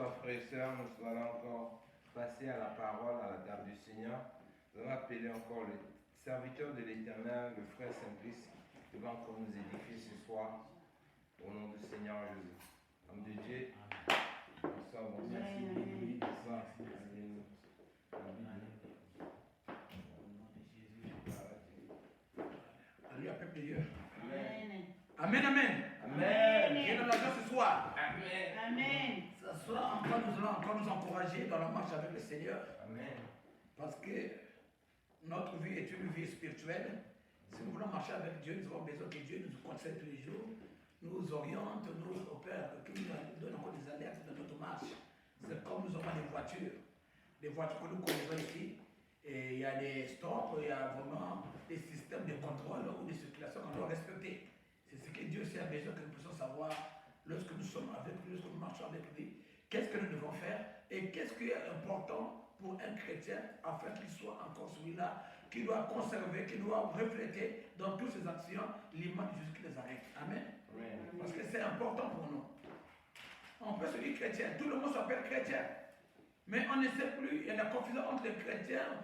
Bonsoir frères et sœurs, nous allons encore passer à la parole, à la table du Seigneur. Nous allons appeler encore le serviteur de l'Éternel, le frère Simplice, qui va encore nous édifier ce soir, au nom du Seigneur Jésus. Homme de Dieu, bonsoir, bonsoir. Bonsoir, Alléluia, peuple de Dieu. Amen. Amen, amen. Amen. Viens dans la joie ce soir. Amen. Amen. Ce soir encore, nous allons encore nous encourager dans la marche avec le Seigneur. Amen. Parce que notre vie est une vie spirituelle. Si nous voulons marcher avec Dieu, nous avons besoin que Dieu nous conseille tous les jours, nous oriente, nous opère, qu'il nous donne encore des alertes dans notre marche. C'est comme nous avons des voitures que nous connaissons ici. Et il y a des stops, il y a vraiment des systèmes de contrôle ou de circulation qu'on doit respecter. C'est ce que Dieu a besoin que nous puissions savoir lorsque nous sommes avec lui, lorsque nous marchons avec lui. Qu'est-ce que nous devons faire et qu'est-ce qui est important pour un chrétien afin qu'il soit encore celui-là, qui doit conserver, qui doit refléter dans toutes ses actions l'image de Jésus qui les arrête. Amen. Amen. Parce que c'est important pour nous. On peut se dire chrétien, tout le monde s'appelle chrétien. Mais on ne sait plus, il y a la confusion entre les chrétiens,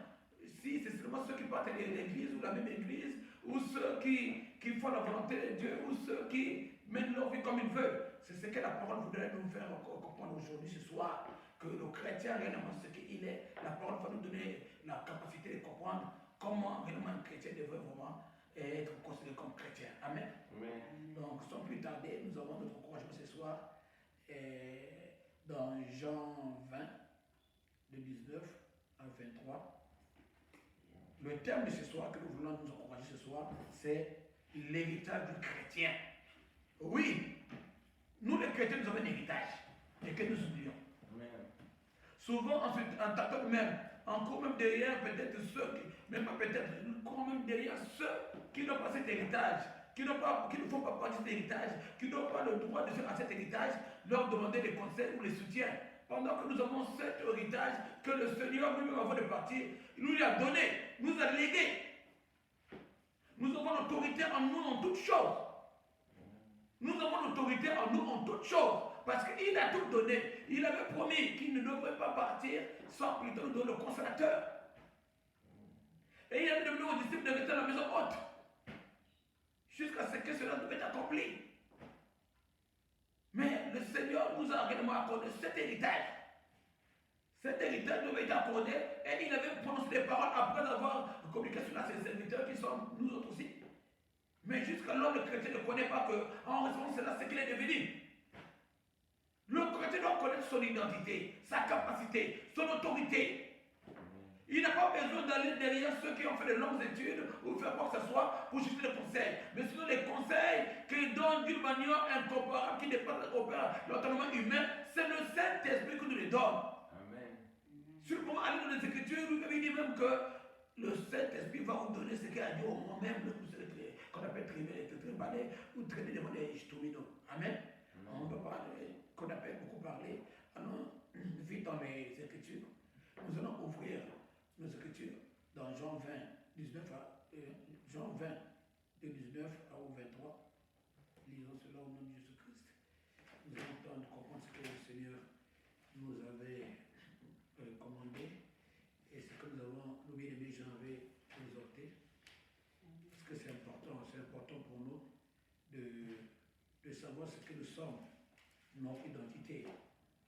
si c'est seulement ceux qui partent de l'église ou la même église, ou ceux qui font la volonté de Dieu, ou ceux qui mènent leur vie comme ils veulent. C'est ce que la parole voudrait nous faire comprendre aujourd'hui, ce soir, que le chrétien, réellement ce qu'il est, la parole va nous donner la capacité de comprendre comment réellement un chrétien devrait vraiment être considéré comme chrétien. Amen. Amen. Donc, sans plus tarder, nous avons notre encouragement ce soir dans Jean 20, de 19 à 23. Le thème de ce soir que nous voulons nous encourager ce soir, c'est l'héritage du chrétien. Oui, nous les chrétiens, nous avons un héritage et que nous oublions. Amen. Souvent, en tâtonne même, encore même derrière peut-être ceux qui, même pas peut-être, encore même derrière ceux qui n'ont pas cet héritage, qui ne font pas partie de cet héritage, qui n'ont pas le droit de faire à cet héritage, leur demander des conseils ou les soutiens. Pendant que nous avons cet héritage que le Seigneur lui-même avant de partir, il nous a donné, nous a légué. Nous avons l'autorité en nous en toutes choses. Nous avons l'autorité en nous en toutes choses. Parce qu'il a tout donné. Il avait promis qu'il ne devrait pas partir sans plutôt nous donner le consolateur. Et il avait demandé aux disciples de rester à la maison haute. Jusqu'à ce que cela devait être accompli. Mais le Seigneur nous a réellement accordé cet héritage. Cet héritage nous avait été accordé et il avait prononcé des paroles après avoir communiqué sur ses serviteurs qui sont nous autres aussi. Mais jusqu'alors, le chrétien ne connaît pas qu'en recevant cela, c'est qu'il est devenu. Le chrétien doit connaître son identité, sa capacité, son autorité. Il n'a pas besoin d'aller derrière ceux qui ont fait de longues études ou faire quoi que ce soit pour juger les conseils. Mais sinon les conseils qu'ils donnent d'une manière incomparable, qui dépasse l'autonomie humaine, c'est le Saint-Esprit qui nous les donne. Amen. Sur comment aller dans les Écritures, lui dit même que le Saint-Esprit va vous donner ce qu'il a dit au moment même, qu'on appelle trimballer ou traîner devant les instruments. Amen. On ne peut pas, qu'on appelle beaucoup parler. Alors, vite dans les Écritures, nous allons ouvrir nos Écritures dans Jean 20, 19 Jean 20, de 19 à 23. Lisons cela au nom de Jésus-Christ. Nous allons entendre comprendre ce que le Seigneur nous avait commandé et ce que nous avons, nous bien-aimés, Jean avait exhorté. Parce que c'est important pour nous de savoir ce que nous sommes, notre identité,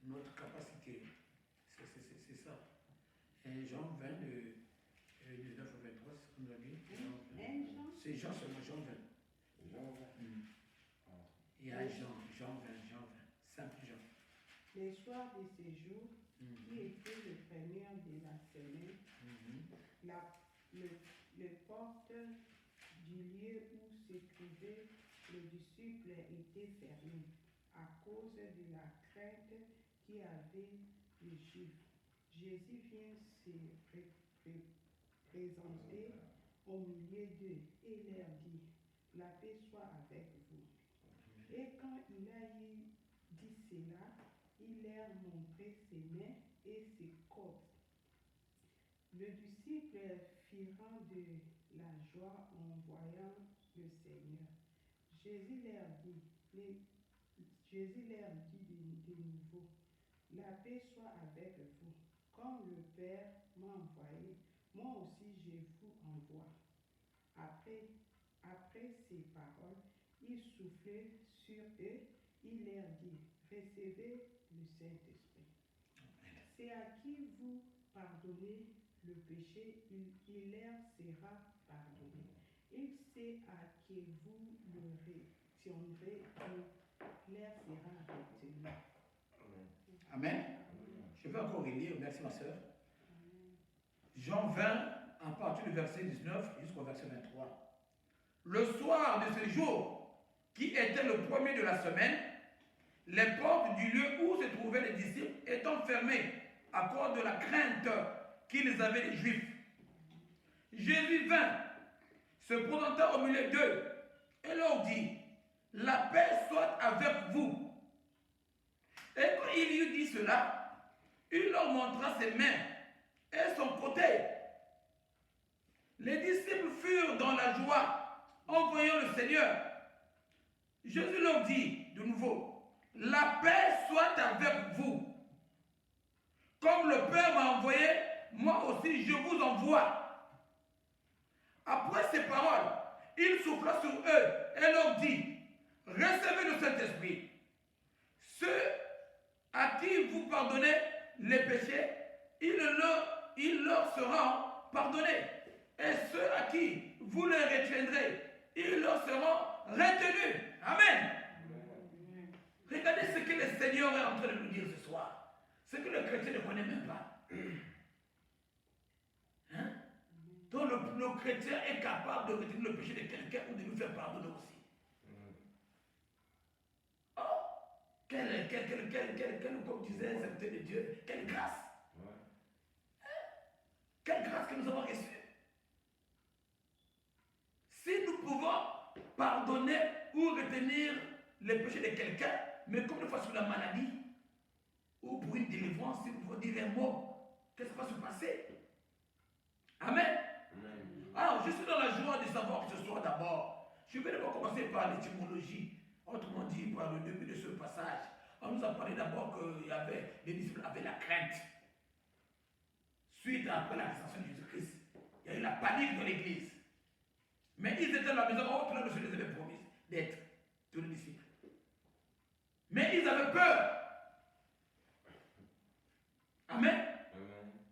notre capacité. C'est ça. Et Jean 20, de 19 à 23, c'est ce qu'on nous a dit. C'est Jean seulement, Jean 20. Jean 20. Il y a Jean 20, simple Jean. Les soirs de ces jours, qui étaient les premières de la semaine, le porte du lieu où se trouvait le disciple était fermée à cause de la crainte qui avait les Juifs. Jésus vient se présenter au milieu d'eux et leur dit, la paix soit avec vous. Et quand il a eu dit cela, il leur montrait ses mains et ses côtes. Le disciple firent de la joie en voyant le Seigneur. Jésus leur dit de nouveau, La paix soit avec vous. Comme le Père m'a envoyé, moi aussi je vous envoie. Après ces paroles, il soufflait sur eux, il leur dit, recevez le Saint-Esprit. C'est à qui vous pardonnez le péché, il leur sera pardonné. Il sait à qui vous le retiendrez, il leur sera retenu. Amen. Je vais encore relire, merci ma soeur. Jean 20, à partir du verset 19 jusqu'au verset 23. Le soir de ce jour, qui était le premier de la semaine, les portes du lieu où se trouvaient les disciples étant fermées à cause de la crainte qu'ils avaient les Juifs. Jésus vint, se présenta au milieu d'eux et leur dit, la paix soit avec vous. Et quand il eut dit cela, il leur montra ses mains et son côté. Les disciples furent dans la joie en voyant le Seigneur. Jésus leur dit de nouveau, la paix soit avec vous. Comme le Père m'a envoyé, moi aussi je vous envoie. Après ces paroles, il souffla sur eux et leur dit, recevez le Saint-Esprit. Ceux à qui vous pardonnez les péchés, ils leur seront pardonnés. Et ceux à qui vous les retiendrez, ils leur seront retenus. Amen. Regardez ce que le Seigneur est en train de nous dire ce soir. Ce que le chrétien ne connaît même pas. Hein? Donc le chrétien est capable de retenir le péché de quelqu'un ou de nous faire pardonner aussi. Oh, comme disait un serviteur de Dieu, quelle grâce. Hein? Quelle grâce que nous avons reçue. Si nous pouvons pardonner ou retenir les péchés de quelqu'un, mais comme une fois sur la maladie, ou pour une délivrance, si vous pouvez dire un mot, qu'est-ce qui va se passer? Amen. Alors, je suis dans la joie de savoir que ce soir d'abord, je vais d'abord commencer par l'étymologie, autrement dit par le début de ce passage. On nous a parlé d'abord que les disciples avaient la crainte. Suite après la résurrection de Jésus-Christ, il y a eu la panique dans l'église. Mais ils étaient dans la maison où le Seigneur les avait promis d'être, tous les disciples. Mais ils avaient peur. Amen.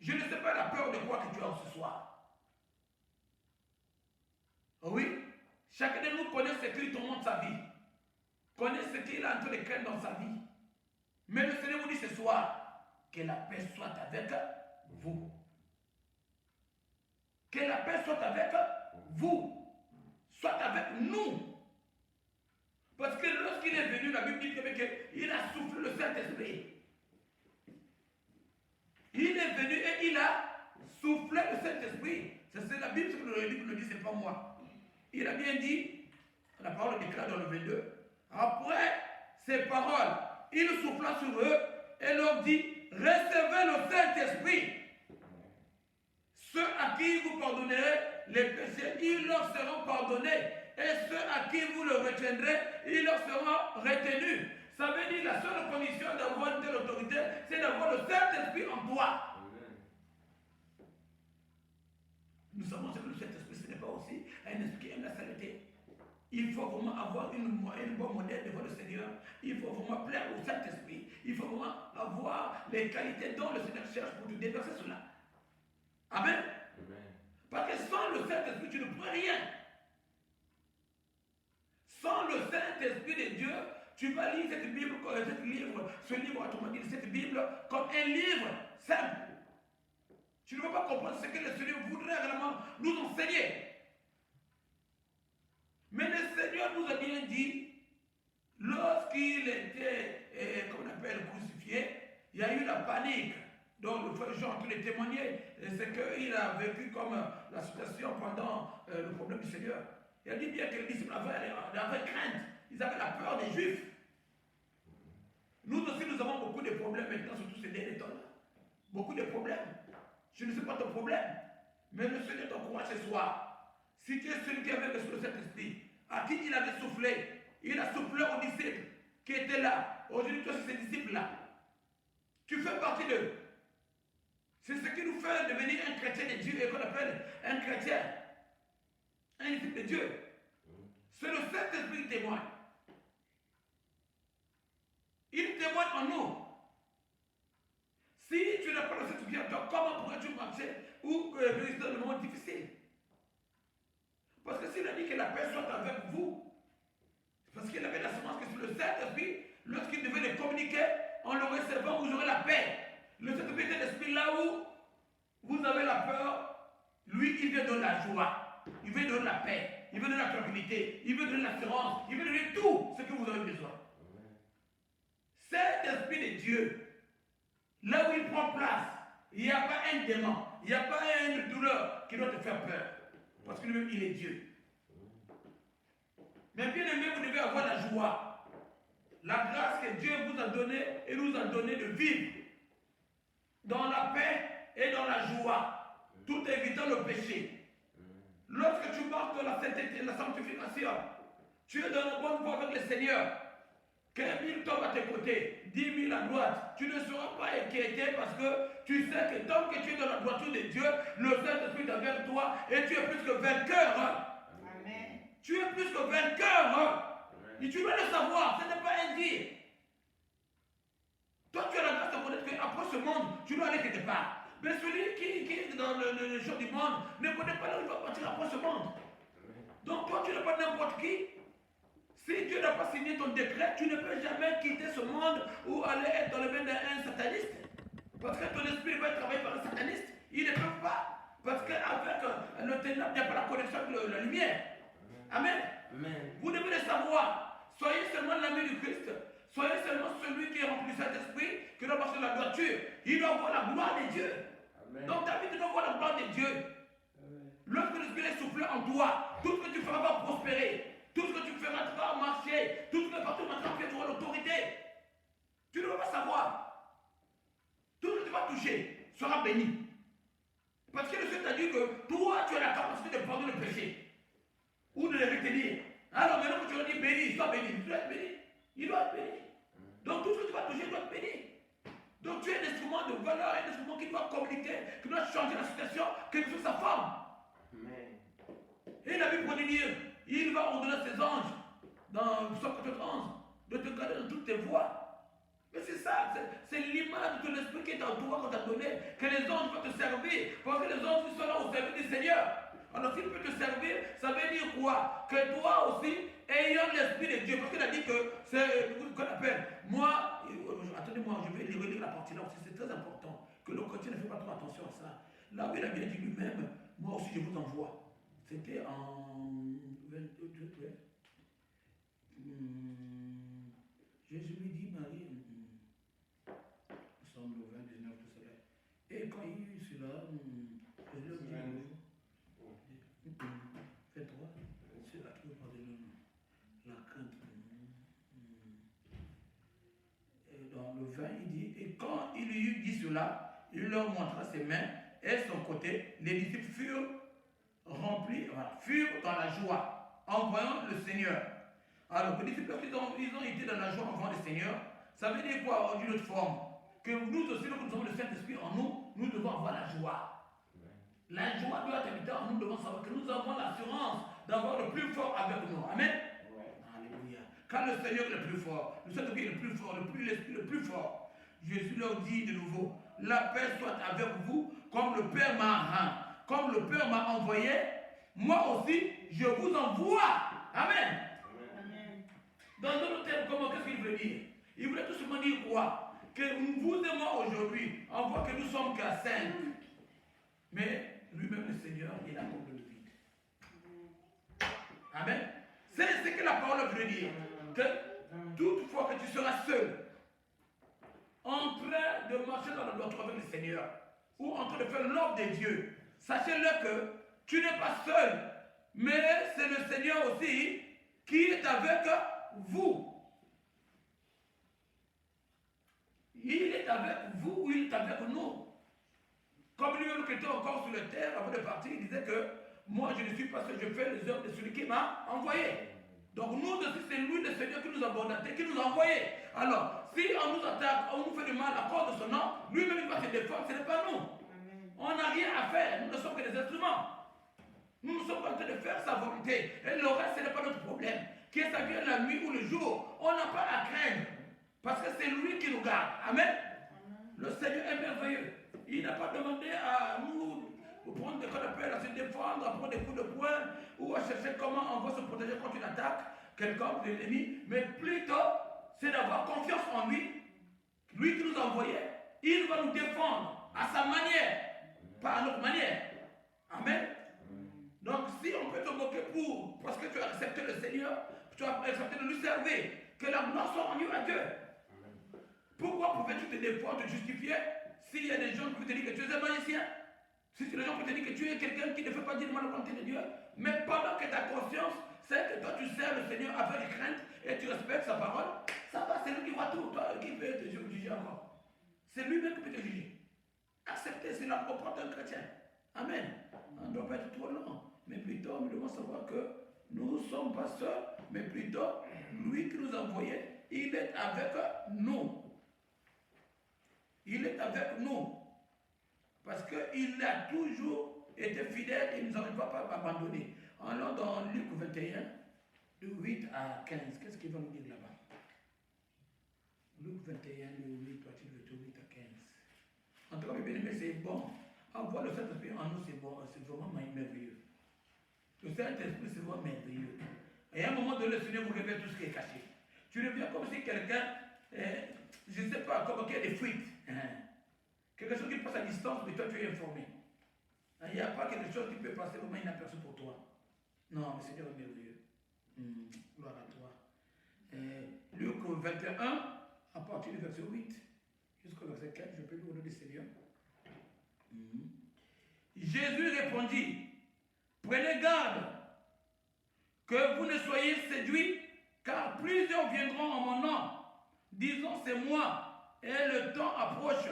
Je ne sais pas la peur de quoi que tu as ce soir. Oui, chacun de nous connaît ce qu'il tourmente sa vie. Connaît ce qu'il est en train de craindre dans sa vie. Mais le Seigneur vous dit ce soir, que la paix soit avec vous. Que la paix soit avec vous. Soit avec nous. Parce que lorsqu'il est venu, la Bible dit qu'il a soufflé le Saint-Esprit. Il est venu et il a soufflé le Saint-Esprit. C'est la Bible qui le dit, c'est pas moi. Il a bien dit, la parole déclare dans le 22, après ces paroles, il souffla sur eux et leur dit, recevez le Saint-Esprit. Ceux à qui vous pardonnerez les péchés, ils leur seront pardonnés. Et ceux à qui vous le retiendrez, ils leur seront retenus. Ça veut dire la seule condition d'avoir une telle autorité, c'est d'avoir le Saint-Esprit en toi. Nous savons que le Saint-Esprit, ce n'est pas aussi un esprit qui aime la saleté. Il faut vraiment avoir une bonne modèle devant le Seigneur. Il faut vraiment plaire au Saint-Esprit. Il faut vraiment avoir les qualités dont le Seigneur cherche pour te déverser cela. Amen. Parce que sans le Saint-Esprit, tu ne peux rien. Sans le Saint-Esprit de Dieu, tu vas lire cette Bible, cette Bible comme un livre simple. Tu ne vas pas comprendre ce que le Seigneur voudrait réellement nous enseigner. Mais le Seigneur nous a bien dit, lorsqu'il était, comme on appelle, crucifié, il y a eu la panique. Donc le frère Jean qui les témoignait, c'est qu'il a vécu comme la situation pendant le problème du Seigneur. Il a dit bien que les disciples avaient crainte, ils avaient la peur des Juifs. Nous aussi, nous avons beaucoup de problèmes maintenant, surtout ces derniers temps-là. Beaucoup de problèmes. Je ne sais pas ton problème, mais le Seigneur t'encourage ce soir. Si tu es celui qui avait reçu le Saint-Esprit, à qui il avait soufflé, il a soufflé aux disciples qui étaient là. Aujourd'hui, tu es ces disciples-là. Tu fais partie d'eux. C'est ce qui nous fait devenir un chrétien de Dieu et qu'on appelle un chrétien, un disciple de Dieu. C'est le Saint-Esprit qui témoigne. Il témoigne en nous. Si tu n'as pas le Saint-Esprit en toi, comment pourrais-tu marcher ou résister dans le monde difficile? Parce que s'il a dit que la paix soit avec vous, parce qu'il avait la semence que sur le Saint-Esprit, lorsqu'il devait le communiquer, en le recevant, vous aurez la paix. Le Saint-Esprit est l'esprit là où vous avez la peur, lui, il vient donner la joie, il veut donner la paix, il veut donner la tranquillité, il veut donner l'assurance, il veut donner tout ce que vous avez besoin. Cet esprit de Dieu, là où il prend place, il n'y a pas un démon, il n'y a pas une douleur qui doit te faire peur. Parce que lui-même, il est Dieu. Mais bien aimé, vous devez avoir la joie. La grâce que Dieu vous a donnée et nous a donné de vivre dans la paix et dans la joie, tout évitant le péché. Lorsque tu marches dans la sainteté, la sanctification, tu es dans la bonne voie avec le Seigneur. 15 000 tombent à tes côtés, 10 000 à droite. Tu ne seras pas inquiété parce que tu sais que tant que tu es dans la droiture de Dieu, le Saint-Esprit est avec toi et tu es plus que vainqueur. Amen. Tu es plus que vainqueur. Et tu dois le savoir, ce n'est pas un dire. Toi, tu as la grâce de connaître qu'après ce monde, tu dois aller quelque part. Mais celui qui est dans le jour du monde ne connaît pas là où il va partir après ce monde. Donc toi, tu n'es pas n'importe qui. Si Dieu n'a pas signé ton décret, tu ne peux jamais quitter ce monde ou aller être dans le main d'un sataniste. Parce que ton esprit va être travaillé par un sataniste. Ils ne peuvent pas. Parce qu'avec le ténèbre, il n'y a pas la connexion avec la lumière. Amen. Amen. Vous devez le savoir. Soyez seulement l'ami du Christ. Soyez seulement celui qui est rempli de Saint-Esprit, qui doit marcher dans la droiture. Il doit voir la gloire de Dieu. Amen. Donc David doit voir la gloire de Dieu. Amen. Lorsque l'Esprit est soufflé en toi, tout ce que tu feras va prospérer. Tout ce que tu feras va marcher. Tout ce que partout maintenant tu auras l'autorité. Tu ne vas pas savoir. Tout ce que tu vas toucher sera béni. Parce que le Seigneur t'a dit que toi, tu as la capacité de pardonner le péché. Ou de le retenir. Alors maintenant que tu as dit béni, sois béni. Tu dois être béni. Il doit être béni. Donc tout ce que tu vas toucher doit être béni. Donc tu es un instrument de valeur, un instrument qui doit communiquer, qui doit changer la situation, quelle que soit sa forme. Amen. Et la Bible dit, il va ordonner à ses anges, dans Psaume 91, de te garder dans toutes tes voies. Mais c'est ça, c'est l'image de ton esprit qui est en toi qu'on t'a donné, que les anges vont te servir, parce que les anges ils sont là au service du Seigneur. Alors s'il peut te servir, ça veut dire quoi? Que toi aussi, ayant l'esprit de Dieu, parce qu'il a dit que c'est ce qu'on appelle, moi, attendez-moi, je vais relire la partie là aussi, c'est très important, que le chrétien ne fait pas trop attention à ça. Là où il a bien dit lui-même, moi aussi je vous envoie. C'était en 22, Jésus lui dit, Marie, nous sommes le 29, tout cela. Et quand il y eut cela, Jésus lui dit, 23, c'est la qui pardonne la crainte. Et dans le 20, il dit, et quand il eut dit cela, il leur montra ses mains et son côté. Les disciples furent remplis, furent dans la joie en voyant le Seigneur. Alors, les disciples, ils ont été dans la joie en voyant le Seigneur, ça veut dire quoi d'une autre forme? Que nous aussi, lorsque nous avons le Saint-Esprit en nous, nous devons avoir la joie. La joie doit habiter en nous, nous devons savoir que nous avons l'assurance d'avoir le plus fort avec nous. Amen. Alléluia. Quand le Seigneur est le plus fort, le Saint-Esprit est le plus fort, l'Esprit le plus fort, Jésus leur dit de nouveau, la paix soit avec vous, comme le Père m'a envoyé, moi aussi, je vous envoie. Amen. Dans d'autres termes, qu'est-ce qu'il veut dire? Il voulait tout simplement dire quoi? Que vous et moi aujourd'hui, on voit que nous sommes qu'à 5. Mais lui-même, le Seigneur, il a comblé le vide. Amen. C'est ce que la parole veut dire. Que toutefois que tu seras seul, en train de marcher dans la droiture avec le Seigneur, ou en train de faire l'œuvre de Dieu, sachez-le que tu n'es pas seul, mais c'est le Seigneur aussi qui est avec vous. Il est avec vous ou il est avec nous. Comme lui-même qui était encore sur la terre avant de partir, il disait que moi je ne suis pas seul, je fais les œuvres de celui qui m'a envoyé. Donc nous aussi, c'est lui le Seigneur qui nous a mandaté, qui nous a envoyé. Alors, si on nous attaque, on nous fait du mal à cause de son nom, lui-même il va se défendre, ce n'est pas nous. Amen. On n'a rien à faire, nous ne sommes que des instruments. Nous sommes en train de faire sa volonté. Et le reste, ce n'est pas notre problème. Que ça vienne la nuit ou le jour, on n'a pas à craindre. Parce que c'est lui qui nous garde. Amen. Le Seigneur est merveilleux. Il n'a pas demandé à nous de prendre des coups de pelle, à se défendre, à prendre des coups de poing, ou à chercher comment on va se protéger contre une attaque, quelqu'un de l'ennemi. Mais plutôt, c'est d'avoir confiance en lui. Lui qui nous a envoyés, il va nous défendre à sa manière, pas à notre manière. Amen. Donc si on peut te moquer parce que tu as accepté le Seigneur, tu as accepté de lui servir, que la gloire soit rendue à Dieu. Pourquoi pouvais-tu te défendre, te justifier, s'il y a des gens qui peuvent te dire que tu es un magicien, si les gens peuvent te dire que tu es quelqu'un qui ne fait pas dire mal à la volonté de Dieu, mais pendant que ta conscience sait que toi tu sers le Seigneur avec crainte et tu respectes sa parole, ça va, c'est lui qui voit tout, toi qui peut te juger encore. C'est lui-même qui peut te juger. Accepter, c'est la propreté d'un chrétien. Amen. On ne doit pas être trop long, mais plutôt nous devons savoir que nous ne sommes pas seuls, mais plutôt lui qui nous a envoyés, il est avec nous. Il est avec nous. Parce qu'il a toujours été fidèle et il ne nous a pas abandonné. Allons dans Luc 21, de 8 à 15. Qu'est-ce qu'il va nous dire là-bas? Luc 21, de 8 à 15. En tout cas, mes bien-aimés, c'est bon. Avoir le Saint-Esprit en nous, c'est bon, c'est vraiment merveilleux. Le Saint-Esprit, c'est vraiment merveilleux. Et à un moment donné, le Seigneur vous révèle tout ce qui est caché. Tu deviens comme si quelqu'un, je ne sais pas, comme qu'il y a des fuites. Quelque chose qui passe à distance, mais toi tu es informé. Il n'y a pas quelque chose qui peut passer vraiment inaperçu pour toi. Non, le Seigneur est merveilleux. Gloire à toi. Luc 21, à partir du verset 8 jusqu'au verset 4, je peux lire au nom du Seigneur. Jésus répondit, prenez garde que vous ne soyez séduits, car plusieurs viendront en mon nom, disant c'est moi, et le temps approche.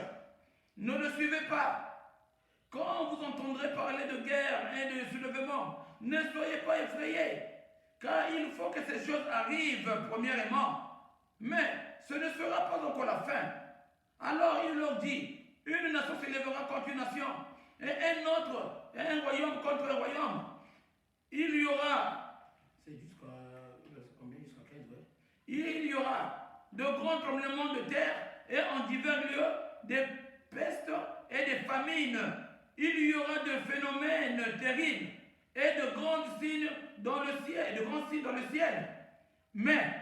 Ne le suivez pas. Quand vous entendrez parler de guerre et de soulèvement, ne soyez pas effrayés, car il faut que ces choses arrivent premièrement. Mais ce ne sera pas encore la fin. Alors il leur dit, une nation s'élèvera contre une nation, et un royaume contre un royaume. Il y aura, c'est jusqu'à combien, jusqu'à 15, ouais. Il y aura de grands tremblements de terre, et en divers lieux, des pestes et des famines. Il y aura de phénomènes terribles et de grands signes dans le ciel, Mais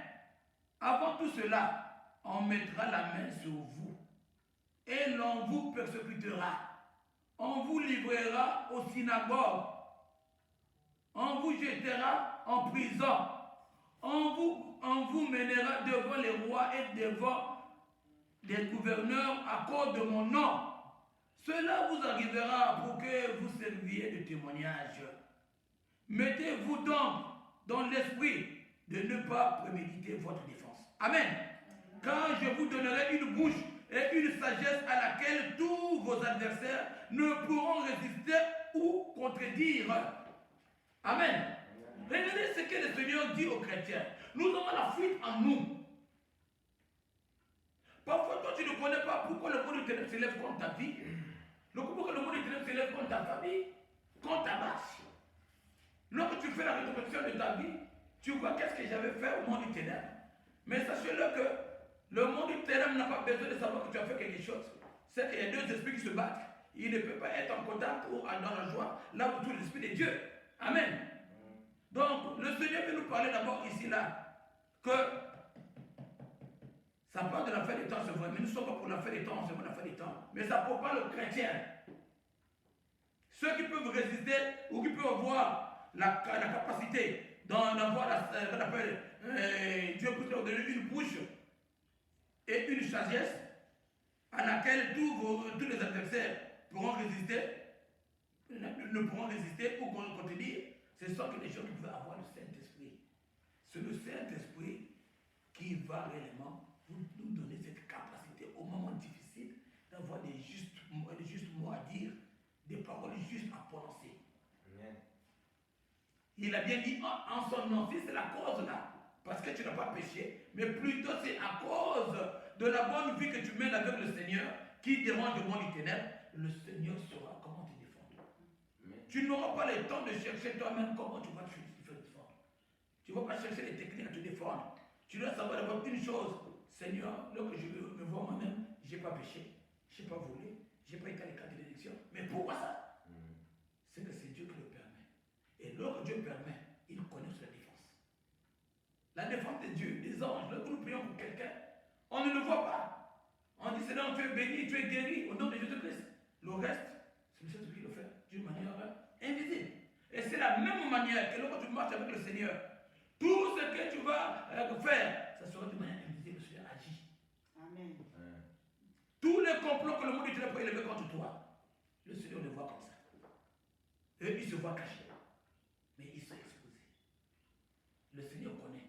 avant tout cela, on mettra la main sur vous et l'on vous persécutera. On vous livrera aux synagogues. On vous jettera en prison. On vous mènera devant les rois et devant des gouverneurs à cause de mon nom. Cela vous arrivera pour que vous serviez de témoignage. Mettez-vous donc dans l'esprit de ne pas préméditer votre défense. Amen. Car je vous donnerai une bouche et une sagesse à laquelle tous vos adversaires ne pourront résister ou contredire. Amen. Regardez ce que le Seigneur dit aux chrétiens. Nous avons la fuite en nous. Parfois, toi, tu ne connais pas pourquoi le monde de ténèbres s'élève contre ta vie. Pourquoi le monde de ténèbres s'élève contre ta famille, contre ta marche. Lorsque tu fais la rétrospection de ta vie, tu vois qu'est-ce que j'avais fait au monde du ténèbres. Mais sachez-le que le monde du ténèbres n'a pas besoin de savoir que tu as fait quelque chose. C'est qu'il y a deux esprits qui se battent. Il ne peut pas être en contact ou dans la joie, là où tout l'esprit de Dieu. Amen. Donc, le Seigneur veut nous parler d'abord ici, là, que ça parle de la fin des temps, c'est vrai, mais nous ne sommes pas pour la fin des temps, c'est pas la fin des temps. Mais ça ne prend pas le chrétien. Ceux qui peuvent résister ou qui peuvent avoir la capacité d'avoir qu'on appelle Dieu peut leur donner une bouche et une sagesse à laquelle tous les adversaires pourront résister, ne pourront résister ou contredire. Ce sont que les gens qui peuvent avoir le Saint-Esprit. C'est le Saint-Esprit qui va réellement nous donner cette capacité au moment difficile d'avoir des justes mots à dire, des paroles justes à prononcer. Amen. Il a bien dit en son nom, si c'est la cause là, parce que tu n'as pas péché, mais plutôt c'est à cause de la bonne vie que tu mènes avec le Seigneur, qui dérange le monde du ténèbre, le Seigneur saura comment te défendre. Tu n'auras pas le temps de chercher toi-même comment tu vas te défendre. Tu ne vas pas chercher les techniques à te défendre. Tu dois savoir d'abord une chose. Seigneur, lorsque je me vois moi-même, je n'ai pas péché, je n'ai pas volé, je n'ai pas été à l'écart de l'élection. Mais pourquoi ça? C'est que c'est Dieu qui le permet. Et lorsque Dieu permet, il connaît la défense. La défense de Dieu, des anges, lorsque nous prions pour quelqu'un, on ne le voit pas. On dit Seigneur, tu es béni, tu es guéri au nom de Jésus-Christ. Le reste, c'est le Seigneur qui le fait d'une manière invisible. Et c'est la même manière que lorsque tu marches avec le Seigneur, tout ce que tu vas faire, ça sera de manière invisible, le Seigneur agit. Amen. Tous les complots que le monde est pour élever contre toi, le Seigneur le voit comme ça. Et il se voit caché. Mais il s'est exposé. Le Seigneur connaît.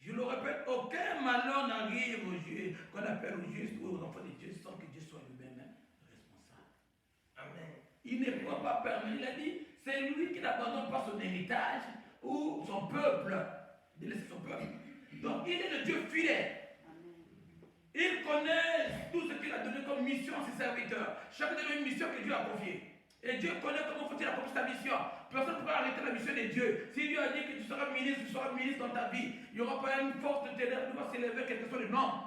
Je le répète, aucun malheur n'arrive aux juifs, qu'on appelle aux justes ou aux enfants de Dieu, sans que Dieu soit lui-même responsable. Amen. Il ne pourra pas permettre. Il a dit, c'est lui qui n'abandonne pas son héritage ou son peuple, de laisser son peuple. Donc il est le Dieu fidèle. Il connaît tout ce qu'il a donné comme mission à ses serviteurs. Chacun a une mission que Dieu a confiée. Et Dieu connaît comment faut-il accomplir sa mission. Personne ne pourra arrêter la mission de Dieu. Si Dieu a dit que tu seras ministre dans ta vie. Il n'y aura pas une force de ténèbres qui va s'élever quelque chose de non.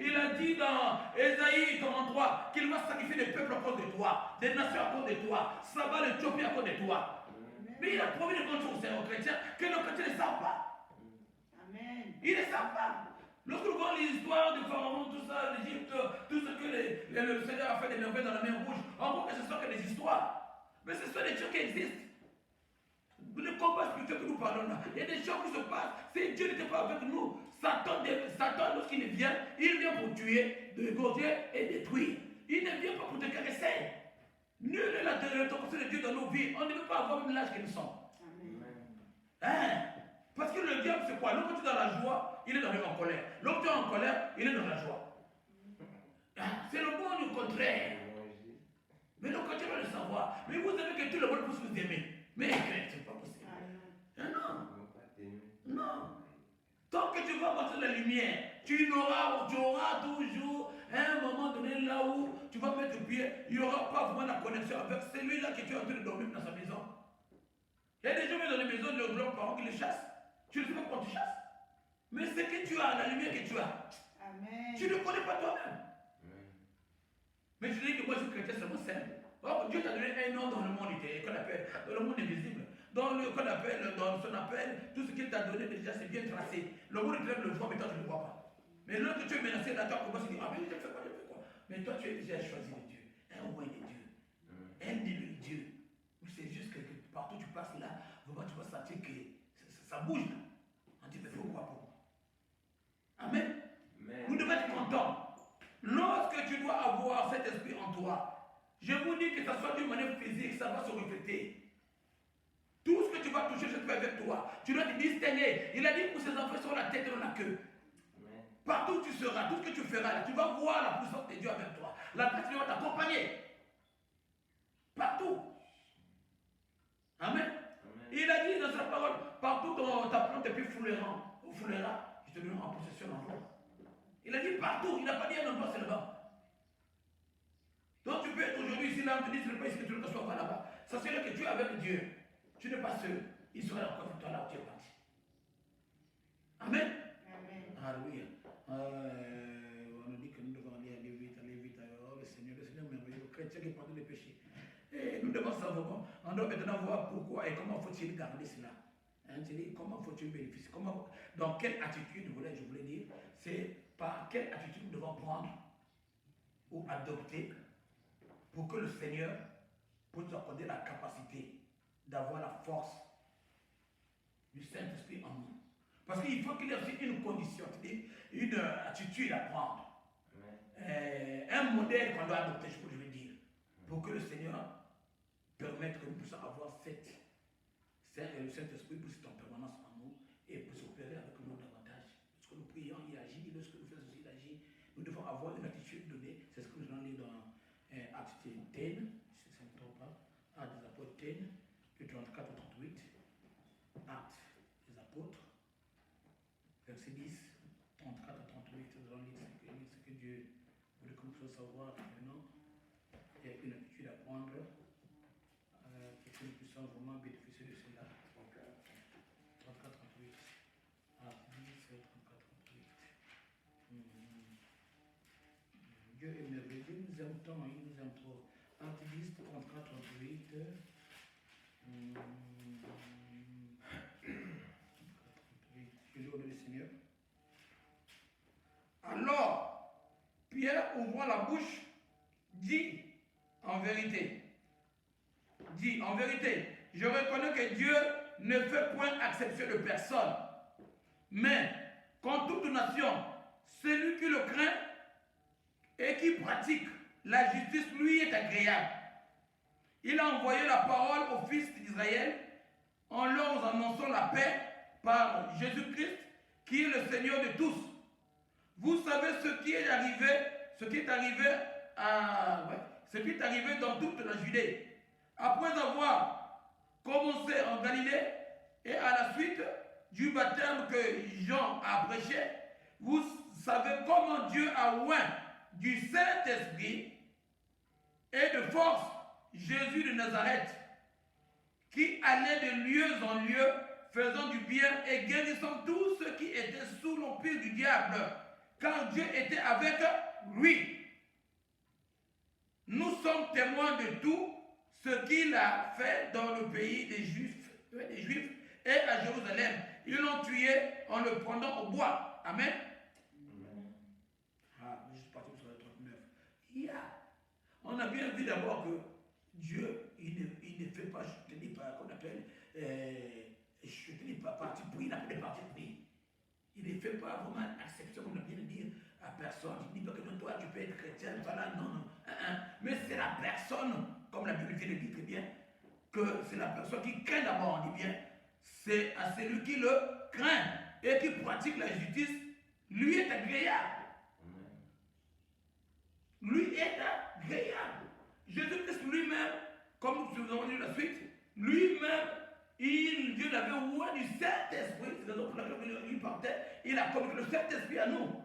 Il a dit dans Ésaïe 43 qu'il va sacrifier des peuples à cause de toi, des nations à cause de toi, Saba l'Éthiopie à cause de toi. Mais il a promis de grandes choses aux chrétiens que nos chrétiens ne savent pas. Amen. Ils ne savent pas. Lorsque nous voyons l'histoire de Pharaon, tout ça, l'Égypte, tout ce que le Seigneur a fait des merveilles dans la mer Rouge, on voit que ce sont que des histoires. Mais ce sont des choses qui existent. Le combat spirituel que nous parlons là, il y a des choses qui se passent. Si Dieu n'était pas avec nous, Satan lorsqu'il vient, il vient pour tuer, égorger et détruire. Il ne vient pas pour te caresser. Nul n'est la tentation de Dieu dans nos vies. On ne veut pas avoir même l'âge que nous sommes. Hein? Parce que le diable, c'est quoi? Lorsque tu es dans la joie, il est en colère. Lorsque tu es en colère, il est dans la joie. C'est le monde du contraire. Mais le côté doit le savoir. Mais vous savez que tout le monde peut vous aimer. Mais c'est pas possible. Non. Non. Tant que tu vas voir la lumière, tu auras toujours un moment donné là où tu vas mettre le pied, il n'y aura pas vraiment la connexion avec celui-là que tu es en train de dormir dans sa maison. Il y a des gens dans les maisons de leurs parents qui les chassent. Tu ne sais pas pourquoi tu chasses. Mais ce que tu as, la lumière que tu as, Amen. tu ne connais pas toi-même. Mais je dis que moi je suis chrétien seulement simple. Oh, Dieu t'a donné un nom dans le monde qu'on appelle, dans le monde invisible. Dans le qu'on appelle, dans son appel, tout ce qu'il t'a donné déjà c'est bien tracé. Le monde intérieur le voit, mais toi tu ne le vois pas. Mais lorsque tu es menacé là, toi commences à dire, ah mais je fais quoi? Mais toi tu es déjà choisi de Dieu, un roi de Dieu, un élu de Dieu. C'est juste que partout tu passes là, vraiment tu vas sentir que ça bouge là. On dit, mais pourquoi pour moi? Amen. Vous devez être content. Lorsque tu dois avoir cet esprit en toi, je vous dis que ça soit d'une manière physique, ça va se refléter. Tout ce que tu vas toucher, je fais avec toi. Tu dois te distinguer. Il a dit pour ses enfants sur la tête et dans la queue. Partout où tu seras, tout ce que tu feras, tu vas voir la puissance de Dieu avec toi. La grâce de Dieu va t'accompagner. Partout. Amen. Il a dit dans sa parole, partout ta plante est plus foulera, je te donne en possession l'endroit. Il a dit partout, il n'a pas dit un endroit seulement. Donc tu peux être aujourd'hui ici, là, on te dit, ce n'est pas ici que tu ne sois pas là-bas. Ça serait que tu es avec Dieu. Tu n'es pas seul. Il sera encore avec toi là où tu es parti. Amen. Alléluia. On nous dit que nous devons aller vite. Oh, le Seigneur merveilleux, le chrétien qui pardonne les péchés. Et nous devons savoir, on doit maintenant voir pourquoi et comment faut-il garder cela. Comment faut-il bénéficier? Dans quelle attitude, je voulais dire, c'est par quelle attitude nous devons prendre ou adopter pour que le Seigneur puisse nous accorder la capacité d'avoir la force du Saint-Esprit en nous. Parce qu'il faut qu'il y ait aussi une condition, c'est-à-dire une attitude à prendre. Un modèle qu'on doit adopter, je veux dire, pour que le Seigneur permette que nous puissions avoir le Saint-Esprit puisse être en permanence en nous et puisse opérer avec nous davantage. Lorsque nous prions, il agit, lorsque nous faisons aussi, il agit. Nous devons avoir une attitude donnée, c'est ce que nous allons lire dans Actes 10, si ça ne trompe pas, Actes des Apôtres 10, de 34 au 38, Actes des Apôtres, verset 10, 34 à 38, nous allons lire Dieu voulait que nous puissions savoir maintenant. Il y a une habitude à prendre pour que nous puissions vraiment bénéficier de cela. 34-38. Acte 10, 34-38. Dieu est merveilleux. Il nous aime tant, il nous aime trop. Acte 10, 34-38. Je lis au nom du Seigneur. Alors, Pierre, ouvrant la bouche, dit en vérité, je reconnais que Dieu ne fait point exception de personne, mais qu'en toute nation, celui qui le craint et qui pratique la justice lui est agréable. Il a envoyé la parole aux fils d'Israël en leur annonçant la paix par Jésus-Christ, qui est le Seigneur de tous. Vous savez ce qui est arrivé dans toute la Judée. Après avoir commencé en Galilée et à la suite du baptême que Jean a prêché, vous savez comment Dieu a oint du Saint-Esprit et de force Jésus de Nazareth, qui allait de lieu en lieu, faisant du bien et guérissant tous ceux qui étaient sous l'empire du diable, car Dieu était avec lui. Nous sommes témoins de tout ce qu'il a fait dans le pays des Juifs et à Jérusalem. Ils l'ont tué en le prenant au bois. Amen. Je suis parti sur le 39. On a bien vu d'abord que Dieu, il ne fait pas, je te dis pas, qu'on appelle, je te dis pas parti pris, il n'a pas de parti pris. Il ne fait pas vraiment exception, comme on a bien dit, à personne. Il ne dit pas que non, toi, tu peux être chrétien, voilà, non. Mais c'est la personne, comme la Bible vient de dire très bien, que c'est la personne qui craint d'abord, on dit bien, c'est à celui qui le craint et qui pratique la justice, lui est agréable. Lui est agréable. Jésus-Christ lui-même, comme nous avons dit la suite, lui-même, Dieu l'avait oint du Saint-Esprit, c'est la raison pour laquelle il partait, il a communiqué le Saint-Esprit à nous.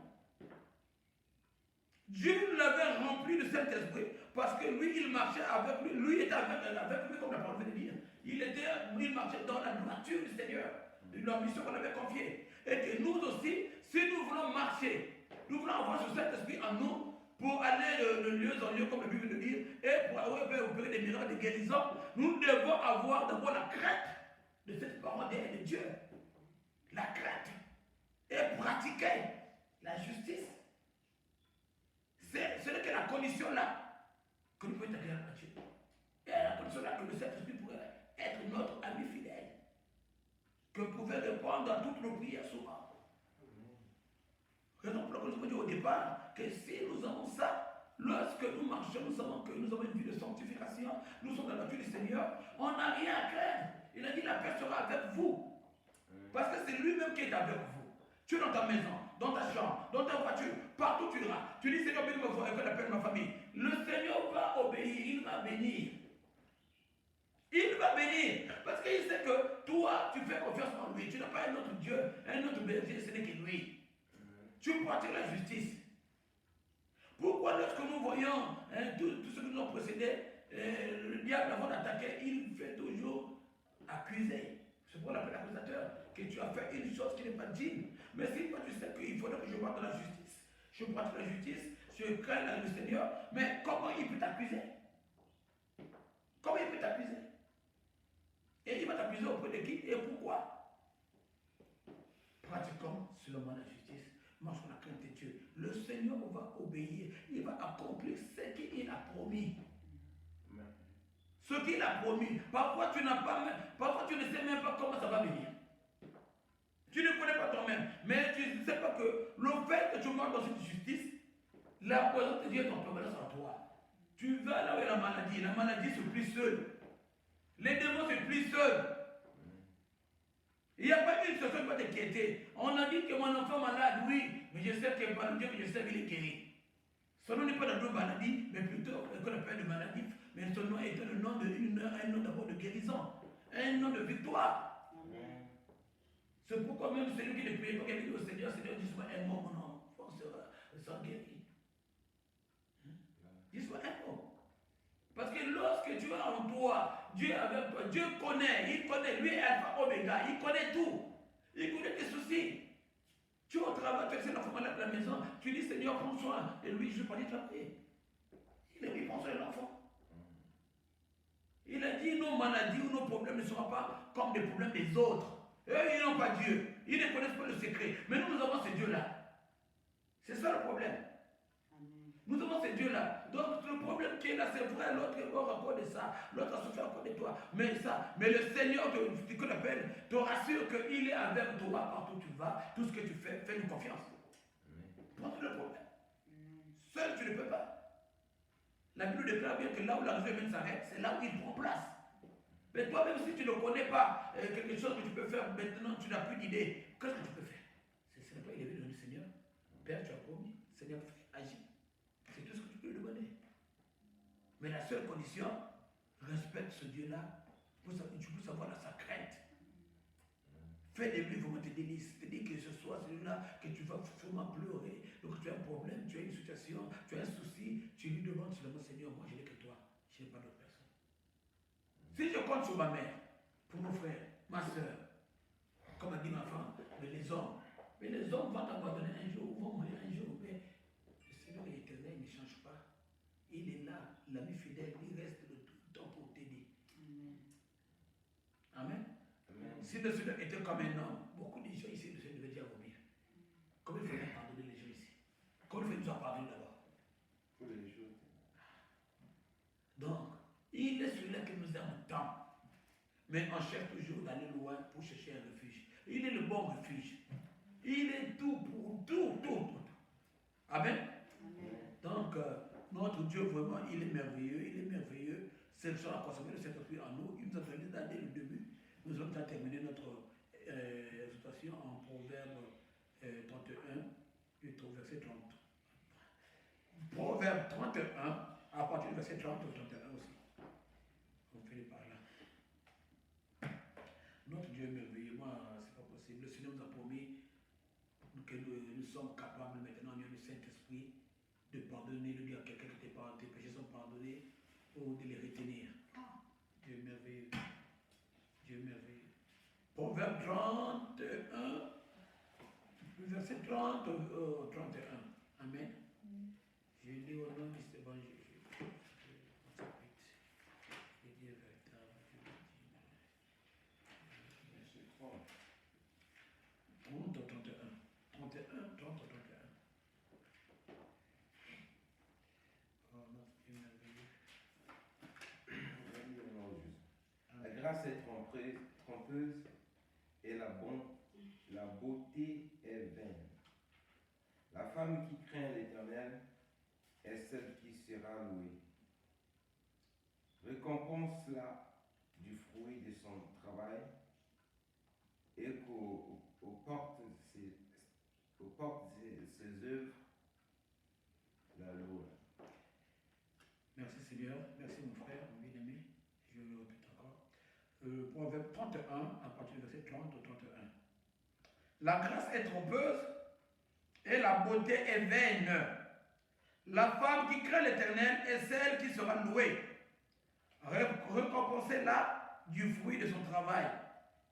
Dieu l'avait rempli de Saint-Esprit parce que lui, il marchait avec lui, lui était avec lui, comme la parole vient de dire. Il marchait dans la nature du Seigneur, de la mission qu'on avait confiée. Et que nous aussi, si nous voulons marcher, nous voulons avoir ce Saint-Esprit en nous, pour aller de lieu en lieu, comme la Bible le dit, et pour opérer des miracles de guérison, nous devons avoir d'abord la crainte de cette parole de Dieu. La crainte. Et pratiquer la justice. Ce n'est que la condition là que nous pouvons être agréables à Dieu. Et à la condition là que le Saint-Esprit pourrait être notre ami fidèle. Que pouvait répondre à toutes nos prières souvent. Raison pour laquelle je vous dis au départ que si nous avons ça, lorsque nous marchons, nous savons que nous avons une vie de sanctification, nous sommes dans la nature du Seigneur, on n'a rien à craindre. Il a dit la paix sera avec vous. Parce que c'est lui-même qui est avec vous. Tu es dans ta maison, dans ta chambre, dans ta voiture, partout tu iras. Tu dis Seigneur, bénis la paix de ma famille. Le Seigneur va obéir, il va bénir. Il va bénir. Parce qu'il sait que toi, tu fais confiance en lui. Tu n'as pas un autre Dieu, un autre berger, ce n'est que lui. Tu pratiques la justice. Pourquoi lorsque nous voyons tout ce que nous avons précédé, le diable avant d'attaquer, il fait toujours accuser. C'est pour l'appeler accusateur, que tu as fait une chose qui n'est pas digne. Mais si toi tu sais qu'il faudrait que je parte dans la justice, je pratique la justice, je crains le Seigneur, mais comment il peut t'accuser? Comment il peut t'accuser? Et il va t'accuser auprès de qui et pourquoi? Pratiquons seulement la justice. Marchons la crainte de Dieu. Le Seigneur va obéir. Il va accomplir ce qu'il a promis. Ce qu'il a promis. Parfois tu ne sais même pas comment ça va venir. Tu ne connais pas toi-même. Mais tu ne sais pas que le fait que tu marches dans cette justice, la présence de Dieu est en permanence en toi. Tu vas là où il y a la maladie. La maladie se plie seule. Les démons se plient seuls. Il n'y a pas une situation qui va t'inquiéter. On a dit que mon enfant malade, oui, mais je sais que par Dieu que je sais qu'il est guéri. Son nom n'est pas dans une maladie, mais plutôt qu'on appelle de maladie. Mais son nom est le nom un nom d'abord de guérison, un nom de victoire. C'est pourquoi même celui qui ne prie pas, qui dit au Seigneur, Seigneur, dis-moi un mot, mon enfant sera guéri. Dieu est avec toi. Dieu connaît, il connaît. Lui est Alpha Oméga, il connaît tout. Il connaît tes soucis. Tu es au travail, tu es l'enfant malade à la maison, tu dis Seigneur, prends soin de lui, je vais pas dire travailler. Il a dit, prends soin de l'enfant. Il a dit, nos maladies ou nos problèmes ne seront pas comme des problèmes des autres. Eux, ils n'ont pas Dieu. Ils ne connaissent pas le secret. Mais nous avons ce Dieu-là. C'est ça le problème. Nous avons ce Dieu-là. Donc le problème qui est là, c'est vrai, l'autre est mort encore de ça, l'autre a souffert encore de toi. Mais le Seigneur, ce qu'on appelle, te rassure qu'il est avec toi partout où tu vas, tout ce que tu fais, fais-nous confiance. Prends le problème. Seul, tu ne peux pas. La Bible déclare bien que là où la revue humaine s'arrête, c'est là où il prend place. Mais toi, même si tu ne connais pas quelque chose que tu peux faire maintenant, tu n'as plus d'idée, qu'est-ce que tu peux faire? Ce n'est pas élevé devant le Seigneur. Père, tu as promis, Seigneur, agis. C'est tout ce que tu peux lui demander. Mais la seule condition, respecte ce Dieu-là, tu peux savoir sa crainte. Fais de lui vraiment tes délices. C'est-à-dire que ce soit celui-là que tu vas vraiment pleurer. Donc tu as un problème, tu as une situation, tu as un souci, tu lui demandes seulement Seigneur, moi je n'ai que toi, je n'ai pas d'autre personne. Si je compte sur ma mère, pour mon frère, ma soeur, comme a dit ma femme, mais les hommes vont t'abandonner un jour, vont mourir un jour, mais le Seigneur est éternel, il ne change pas. Il est là, l'ami fidèle, il reste de tout le temps pour t'aider. Amen. Si le Seigneur était comme un homme, beaucoup de gens ici, le Seigneur devait dire vomir. Comment il faudrait pardonner les gens ici? Comment il fait nous en pardonner d'abord? Donc, il est celui-là qui nous aime tant. Mais on cherche toujours d'aller loin pour chercher un refuge. Il est le bon refuge. Il est tout pour tout. Amen. Donc, notre Dieu, vraiment, il est merveilleux. C'est le soir à consommer le Saint-Esprit en nous. Il nous a donné dès le début. Nous allons terminer notre exhortation en Proverbe 31, verset 30. Proverbe 31, à partir du verset 30 au 31 aussi. On finit par là. Notre Dieu est merveilleux. Moi, c'est pas possible. Le Seigneur nous a promis que nous sommes capables maintenant, en le Saint-Esprit, de pardonner, de dire à quelqu'un que tes péchés sont pardonnés ou de les retenir. Dieu est merveilleux. Dieu est merveilleux. Proverbe 31, verset 30 au 31. Amen. Je lis au nom de cet évangile. Je dis véritable. 30 au 31. 30 au 31. Oh, notre Dieu merveilleux. La grâce est trompeuse et la beauté est vaine. La femme qui craint l'Éternel est celle qui sera louée. Récompense-la du fruit de son travail et qu'au porte ses œuvres la louent. Merci Seigneur, merci mon frère, mon bien-aimé. Je le répète encore. Proverbe 31, à partir du verset 30 au 31. La grâce est trompeuse et la beauté est vaine. La femme qui craint l'Éternel est celle qui sera louée. Récompensez-la du fruit de son travail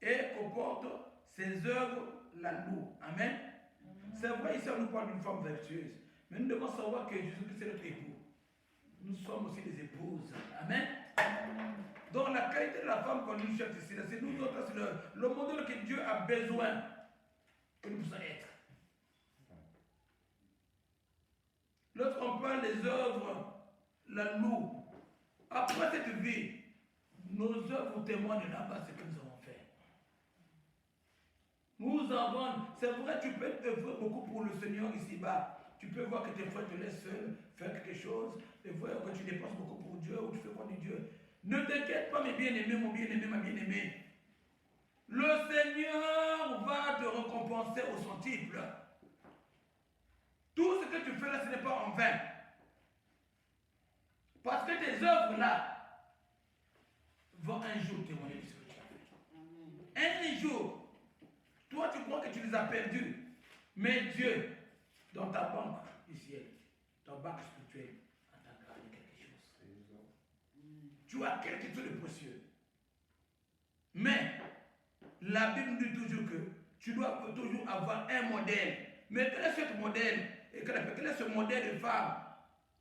et qu'au porte ses œuvres la louent. Amen. C'est vrai, ici on nous parle d'une femme vertueuse. Mais nous devons savoir que Jésus-Christ est notre époux. Nous sommes aussi des épouses. Amen. Donc la qualité de la femme qu'on nous cherche ici, c'est nous autres, c'est le modèle que Dieu a besoin que nous puissions être. Lorsqu'on parle des œuvres, la loue. Après cette vie, nos œuvres témoignent là-bas ce que nous avons fait. Nous avons, c'est vrai, tu peux œuvrer beaucoup pour le Seigneur ici-bas. Tu peux voir que tes frères te laissent seul faire quelque chose. Des fois que tu dépenses beaucoup pour Dieu ou tu fais quoi de Dieu. Ne t'inquiète pas, mes bien-aimés, mon bien-aimé, ma bien-aimée. Le Seigneur va te récompenser au centuple. Tout ce que tu fais là, ce n'est pas en vain. Parce que tes œuvres là vont un jour témoigner de ce que tu as fait. Un jour, toi tu crois que tu les as perdus. Mais Dieu, dans ta banque du ciel, ta banque spirituelle, a gardé quelque chose. Tu as quelque chose de précieux. Mais la Bible nous dit toujours que tu dois toujours avoir un modèle. Mais quel est ce modèle? Et quel est ce modèle de femme?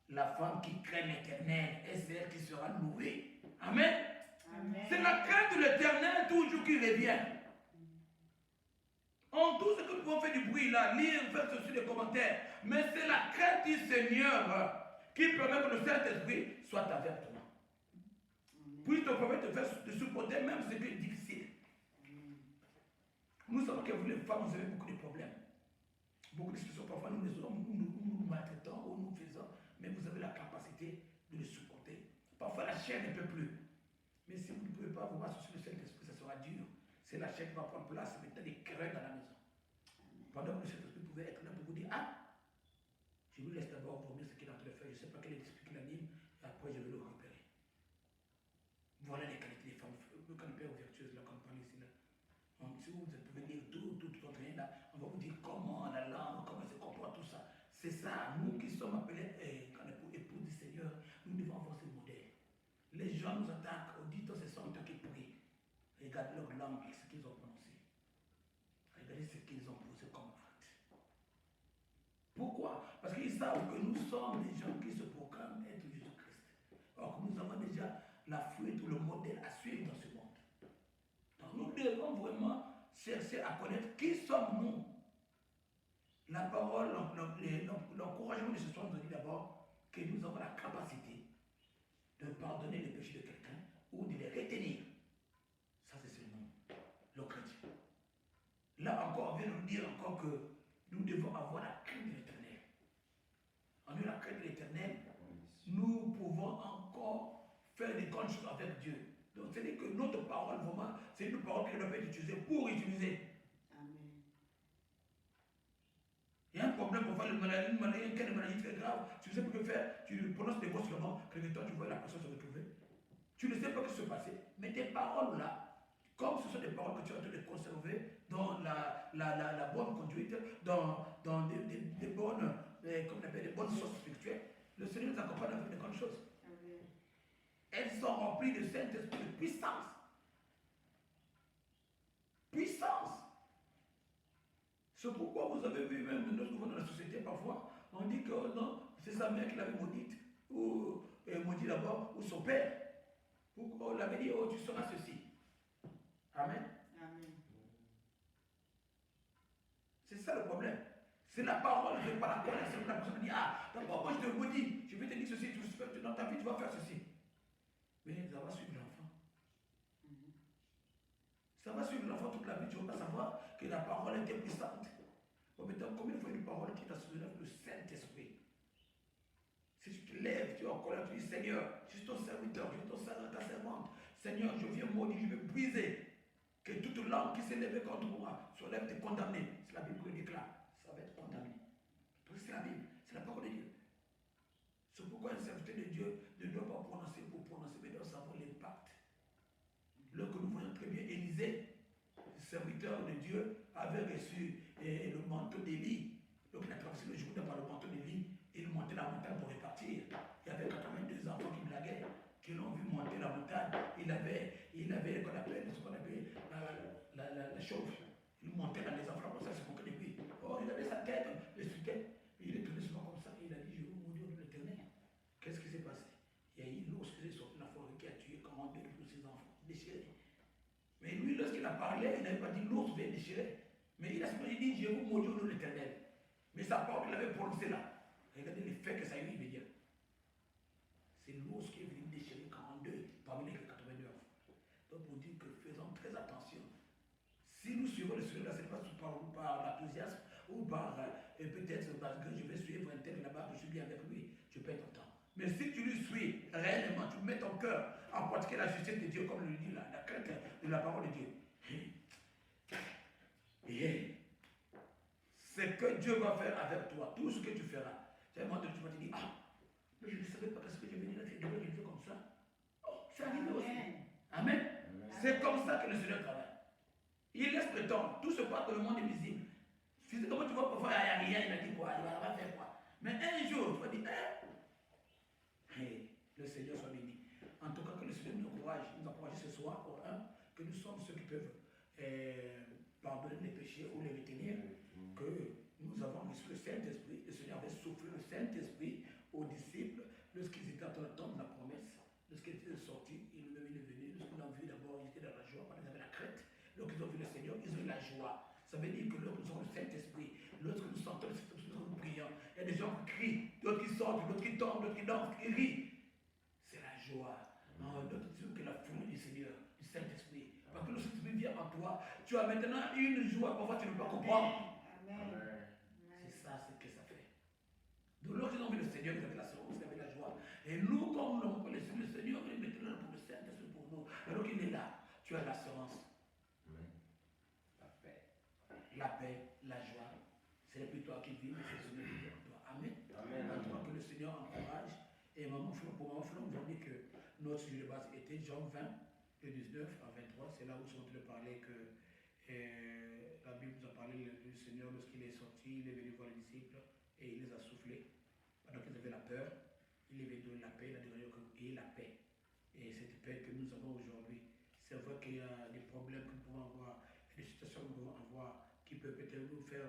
La femme qui craint l'Éternel est celle qui sera louée. Amen. Amen. C'est la crainte de l'Éternel toujours qui revient. En tout ce que nous pouvons faire du bruit là, lire, faire ceci les commentaires. Mais c'est la crainte du Seigneur qui permet que le Saint-Esprit soit avec toi. Puis te permet de supporter même ce qui est difficile. Nous savons que vous les femmes, vous avez beaucoup de problèmes. Beaucoup de situations, parfois nous les hommes, nous maltraitons ou nous faisons, mais vous avez la capacité de les supporter. Parfois la chair ne peut plus. Mais si vous ne pouvez pas vous battre sur le Saint-Esprit, ça sera dur. C'est la chair qui va prendre place, maintenant des querelles dans la maison. Pendant que le Saint-Esprit pouvait être là pour vous dire, ah, je vous laisse d'abord vomir ce qu'il est en train de faire, je ne sais pas quel est l'esprit qui l'anime, et après je vais le récupérer. Voilà les qualités des femmes, le canapé vertueuse, là, comme on parle ici, là. Si vous pouvez dire tout votre rien là, on va vous dire comment la langue, comment se comporte tout ça. C'est ça, nous qui sommes appelés époux du Seigneur, nous devons avoir ce modèle. Les gens nous attaquent, auditeurs, ce sont eux qui prient. Regardez leur langue et ce qu'ils ont prononcé. Regardez ce qu'ils ont posé comme acte. Pourquoi? Parce qu'ils savent que nous sommes des gens qui se proclament être Jésus-Christ. Or que nous avons déjà la fuite ou le modèle à suivre dans ce monde. Donc nous devons vraiment chercher à connaître qui sommes-nous. La parole, l'encouragement de ce soir nous dit d'abord que nous avons la capacité de pardonner les péchés de quelqu'un ou de les retenir. Ça c'est seulement le chrétien. Là encore, on vient nous dire encore que nous devons avoir la crainte de l'Éternel. En ayant la crainte de l'Éternel, nous pouvons encore faire des grandes choses avec Dieu. Donc c'est-à-dire que notre parole, vraiment, c'est une parole que nous devons utiliser pour utiliser. Amen. Il y a un problème pour faire une maladie très grave. Tu ne sais pas que faire. Tu prononces des mots seulement. Quelque temps, tu vois la personne se retrouver. Tu ne sais pas ce qui se passer. Mais tes paroles là, comme ce sont des paroles que tu as en train de conserver dans la bonne conduite, dans des bonnes, comme on appelle, des bonnes sources spirituelles, le Seigneur nous accompagne avec des grandes choses. Amen. Elles sont remplies de Saint-Esprit, de puissance. Puissance. C'est pourquoi vous avez vu même dans la société parfois, on dit que non, c'est sa mère qui l'avait maudite, ou maudit d'abord, ou son père. On l'avait dit, oh, tu seras ceci. Amen. Amen. C'est ça le problème. C'est la parole, c'est pas la connaissance. La personne dit, ah, d'abord, moi je te maudis, je vais te dire ceci, dans ta vie, tu vas faire ceci. Mais ça va suivre l'enfant. Ça va suivre l'enfant toute la vie, tu ne vas pas savoir que la parole était puissante. Bon, maintenant, combien de fois une parole qui t'a soulevé le Saint-Esprit? Si tu te lèves, tu es en colère, tu dis, Seigneur, je suis ton serviteur, je suis ton servant, ta servante. Seigneur, je viens maudire, je vais briser. Que toute langue qui s'est levée contre moi soit lève et condamnée. C'est la Bible qui le déclare. Ça va être condamné. Parce que c'est la Bible, c'est la parole de Dieu. C'est pourquoi un serviteur de Dieu ne doit pas prononcer pour prononcer, mais doit savoir l'impact. Lorsque nous voyons très bien Élisée, serviteur de Dieu, avait reçu le manteau d'Élie. Donc il a traversé le Jourdain par le manteau d'Élie. Il montait la montagne pour repartir. Il y avait 82 enfants qui blaguaient, qui l'ont vu monter la montagne. Il avait ce qu'on appelle la chauffe. Il montait dans les enfants comme ça, c'est pour que les lui. Oh, il avait sa tête, le soutien. Il est tourné souvent comme ça. Il a dit, je veux mourir de l'Éternel. Qu'est-ce qui s'est passé? Il y a eu l'ours qui est sorti de la forêt qui a tué 42 de tous ses enfants, déchirés. Mais lui, lorsqu'il a parlé, il n'avait pas dit l'ours vient déchirer. Mais il a dit, je vous maudis au nom de l'Éternel. Mais sa parole qu'il avait prononcée là, regardez l'effet que ça a eu immédiat. C'est l'ours qui est venu déchirer 42 parmi les 82 enfants. Donc vous dites que faisons très attention. Si nous suivons le Seigneur, ce n'est pas par l'enthousiasme ou par peut-être parce que je vais suivre un tel là-bas, que je suis bien avec lui, je perds ton temps. Mais si tu lui suis réellement, tu mets ton cœur à pratiquer la justice de Dieu, comme le dit là, la crainte de la parole de Dieu. Et c'est que Dieu va faire avec toi, tout ce que tu feras. C'est un moment donné, tu vas te dire, ah, mais je ne savais pas parce que je venais là, c'est Dieu qui fait comme ça. Oh, c'est arrivé aussi. Amen. C'est comme ça que le Seigneur travaille. Il laisse le temps, tout se passe dans le monde invisible. Physiquement, tu vois, parfois, il n'y a rien, il a dit quoi, il va faire quoi. Mais un jour, tu vas dire, hey, le Seigneur soit béni. En tout cas, que le Seigneur nous encourage ce soir, hein, que que nous sommes ceux qui peuvent pardonner les péchés ou les retenir, que nous avons reçu le Saint-Esprit. Le Seigneur avait soufflé le Saint-Esprit aux disciples lorsqu'ils étaient en train d'attendre la promesse. Lorsqu'ils étaient sortis, il est venu. Lorsqu'on a vu d'abord, ils étaient dans la joie, ils avaient la crête. Lorsqu'ils ont vu le Seigneur, ils ont eu la joie. Ça veut dire que lorsque nous avons le Saint-Esprit, lorsque nous sentons le Saint-Esprit, lorsque nous prions, il y a des gens qui crient, d'autres qui sortent, d'autres qui tombent, d'autres qui dansent, qui rient. C'est la joie. D'autres disent que la foule du Seigneur, du Saint-Esprit. Parce que le Saint-Esprit vient en toi. Tu as maintenant une joie, parfois tu ne peux pas comprendre. Amen. C'est ça ce que ça fait. Donc lorsque nous avons vu le Seigneur, vous avez l'assurance, vous avez la joie. Et nous, comme nous avons connaissé le Seigneur, il est maintenant pour le Saint-Esprit pour nous. Alors qu'il est là, tu as l'assurance. La paix, la joie, c'est plus toi qui vis, mais c'est le Seigneur qui vit en toi. Amen. Amen. Toi que le Seigneur encourage. Et pour maman Flon, vous avez dit que notre sujet de base était Jean 20, de 19 à 23. C'est là où sont en train de parler que la Bible nous a parlé du Seigneur lorsqu'il est sorti, il est venu voir les disciples et il les a soufflés. Pendant qu'ils avaient la peur, il est venu donner la paix, il a donné et la paix. Et cette paix que nous avons aujourd'hui, c'est vrai qu'il y a des problèmes que nous pouvons avoir, des situations que nous pouvons avoir qui peut peut-être nous faire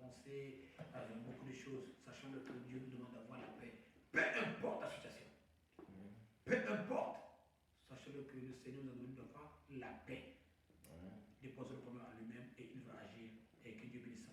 penser à beaucoup de choses, sachant que Dieu nous demande d'avoir la paix. Peu importe la situation. Peu importe. Sachez-le que le Seigneur nous a demandé d'avoir la paix. Déposer le problème à lui-même et il va agir. Et que Dieu bénisse.